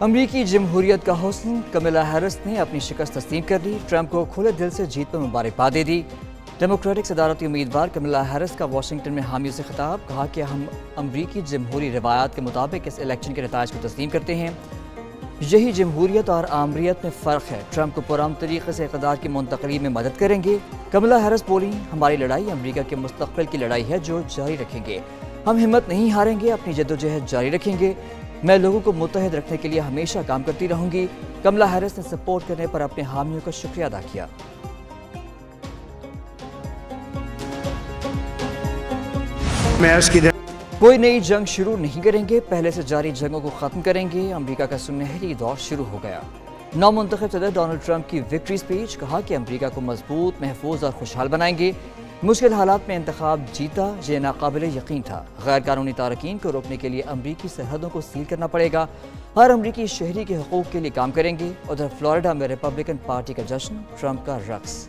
امریکی جمہوریت کا حسن، کمیلا ہیرس نے اپنی شکست تسلیم کر لی، ٹرمپ کو کھلے دل سے جیت پر مبارکباد دے دی۔ ڈیموکریٹک صدارتی امیدوار کمیلا ہیرس کا واشنگٹن میں حامیوں سے خطاب، کہا کہ ہم امریکی جمہوری روایات کے مطابق اس الیکشن کے نتائج کو تسلیم کرتے ہیں۔ یہی جمہوریت اور آمریت میں فرق ہے، ٹرمپ کو پرامن طریقے سے اقتدار کی منتقلی میں مدد کریں گے۔ کمیلا ہیرس بولی، ہماری لڑائی امریکہ کے مستقبل کی لڑائی ہے جو جاری رکھیں گے، ہم ہمت نہیں ہاریں گے، اپنی جدوجہد جاری رکھیں گے، میں لوگوں کو متحد رکھنے کے لیے ہمیشہ کام کرتی رہوں گی۔ کمیلا ہیرس نے سپورٹ کرنے پر اپنے حامیوں کا شکریہ ادا کیا۔ کوئی نئی جنگ شروع نہیں کریں گے، پہلے سے جاری جنگوں کو ختم کریں گے، امریکہ کا سنہری دور شروع ہو گیا۔ نو منتخب صدر ڈونلڈ ٹرمپ کی وکٹری اسپیچ، کہا کہ امریکہ کو مضبوط، محفوظ اور خوشحال بنائیں گے، مشکل حالات میں انتخاب جیتا، یہ ناقابل یقین تھا، غیر قانونی تارکین کو روکنے کے لیے امریکی سرحدوں کو سیل کرنا پڑے گا، ہر امریکی شہری کے حقوق کے لیے کام کریں گے۔ ادھر فلوریڈا میں ریپبلکن پارٹی کا جشن، ٹرمپ کا رقص۔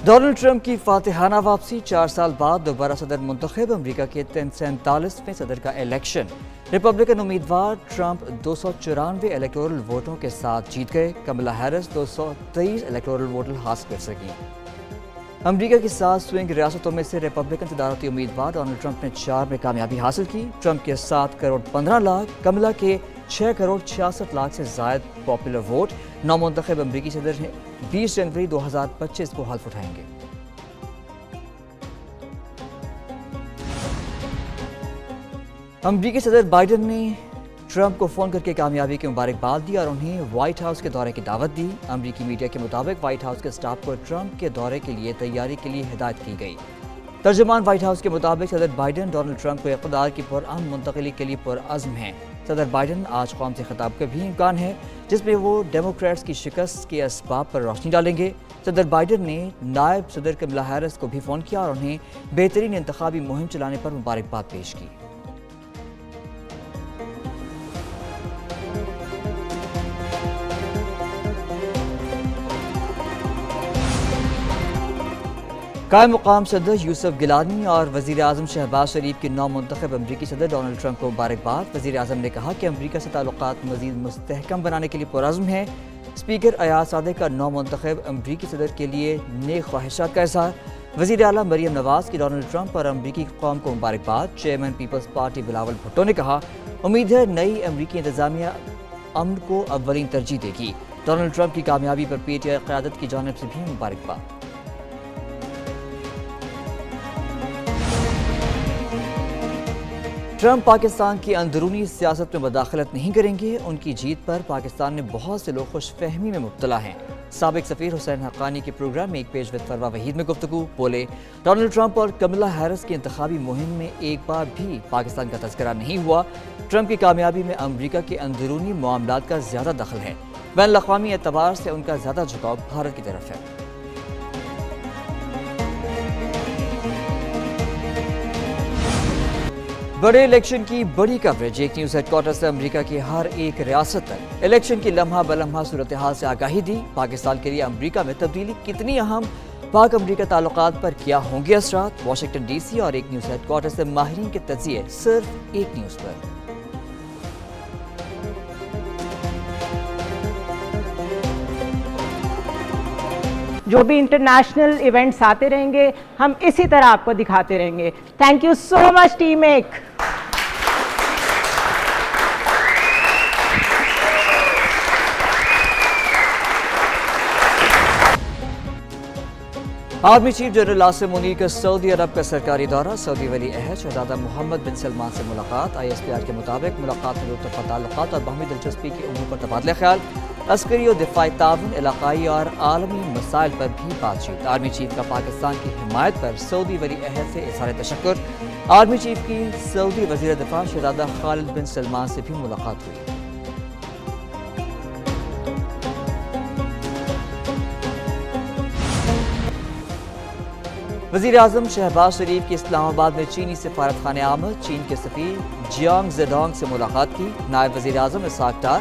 ڈونلڈ ٹرمپ کی فاتحانہ واپسی، 4 سال بعد دوبارہ صدر منتخب، امریکہ کے 347ویں صدر کا الیکشن، ریپبلکن امیدوار ٹرمپ 294 الیکٹورل ووٹوں کے ساتھ جیت گئے، کمیلا ہیرس 223 الیکٹورل ووٹ حاصل کر سکیں۔ امریکہ کی 7 سوئنگ ریاستوں میں سے ریپبلکن صدارتی امیدوار ڈونلڈ ٹرمپ نے 4 میں کامیابی حاصل کی، ٹرمپ کے 7 کروڑ 15 لاکھ، کمیلا کے 6 کروڑ 66 لاکھ سے زائد پاپولر ووٹ۔ نو منتخب امریکی صدر 20 جنوری 2025 کو حلف اٹھائیں گے۔ امریکی صدر بائیڈن نے ٹرمپ کو فون کر کے کامیابی کی مبارکباد دی اور انہیں وائٹ ہاؤس کے دورے کی دعوت دی۔ امریکی میڈیا کے مطابق وائٹ ہاؤس کے سٹاف کو ٹرمپ کے دورے کے لیے تیاری کے لیے ہدایت کی گئی۔ ترجمان وائٹ ہاؤس کے مطابق صدر بائیڈن ڈونلڈ ٹرمپ کو اقتدار کی پرامن منتقلی کے لیے پرعزم ہیں۔ صدر بائیڈن آج قوم سے خطاب کا بھی امکان ہے، جس میں وہ ڈیموکریٹس کی شکست کے اسباب پر روشنی ڈالیں گے۔ صدر بائیڈن نے نائب صدر کمیلا ہیرس کو بھی فون کیا اور انہیں بہترین انتخابی مہم چلانے پر مبارکباد پیش کی۔ قائم مقام صدر یوسف گیلانی اور وزیر اعظم شہباز شریف کے نو منتخب امریکی صدر ڈونلڈ ٹرمپ کو مبارکباد۔ وزیر اعظم نے کہا کہ امریکہ سے تعلقات مزید مستحکم بنانے کے لیے پرعزم ہے۔ اسپیکر ایاز صادق کا نو منتخب امریکی صدر کے لیے نیک خواہشات کا اظہار۔ وزیر اعلیٰ مریم نواز کی ڈونلڈ ٹرمپ اور امریکی قوم کو مبارکباد۔ Chairman peoples party Bilawal Bhutto نے کہا، امید ہے نئی امریکی انتظامیہ امن کو اولین ترجیح دے گی۔ ڈونلڈ ٹرمپ کی کامیابی پر پی ٹی آئی قیادت کی جانب سے بھی مبارکباد۔ ٹرمپ پاکستان کی اندرونی سیاست میں مداخلت نہیں کریں گے، ان کی جیت پر پاکستان میں بہت سے لوگ خوش فہمی میں مبتلا ہیں۔ سابق سفیر حسین حقانی کے پروگرام میں ایک پیش وِد فروا وحید میں گفتگو، بولے ڈونلڈ ٹرمپ اور کمیلا ہیرس کی انتخابی مہم میں ایک بار بھی پاکستان کا تذکرہ نہیں ہوا۔ ٹرمپ کی کامیابی میں امریکہ کے اندرونی معاملات کا زیادہ دخل ہے، بین الاقوامی اعتبار سے ان کا زیادہ جھکاؤ بھارت کی طرف ہے۔ بڑے الیکشن کی بڑی کوریج، ایک نیوز ہیڈ کوارٹر سے امریکہ کی ہر ایک ریاست تک الیکشن کی لمحہ بلمحہ صورتحال سے آگاہی دی۔ پاکستان کے لیے امریکہ میں تبدیلی کتنی اہم، پاک امریکہ تعلقات پر کیا ہوں گے اثرات، واشنگٹن ڈی سی اور ایک نیوز ہیڈ کوارٹر سے ماہرین کے تجزیے صرف ایک نیوز پر۔ جو بھی انٹرنیشنل ایونٹس آتے رہیں گے ہم اسی طرح آپ کو دکھاتے رہیں گے۔ Thank you so much team ایک۔ Army chief general Asim Munir کا سعودی عرب کا سرکاری دورہ، سعودی ولی عہد شہزادہ محمد بن سلمان سے ملاقات۔ آئی ایس پی آر کے مطابق ملاقات میں دو تعلقات اور باہمی دلچسپی کے امور پر تبادلہ خیال، عسکری و دفاعی تعاون، علاقائی اور عالمی مسائل پر بھی بات چیت۔ آرمی چیف کا پاکستان کی حمایت پر سعودی ولی عہد سے اظہار تشکر۔ آرمی چیف کی سعودی وزیر دفاع شہزادہ خالد بن سلمان سے بھی ملاقات ہوئی۔ وزیر اعظم شہباز شریف کی اسلام آباد میں چینی سفارت خانے آمد، چین کے سفیر جیانگ زیڈانگ سے ملاقات کی۔ نائب وزیر اعظم اسحاق ڈار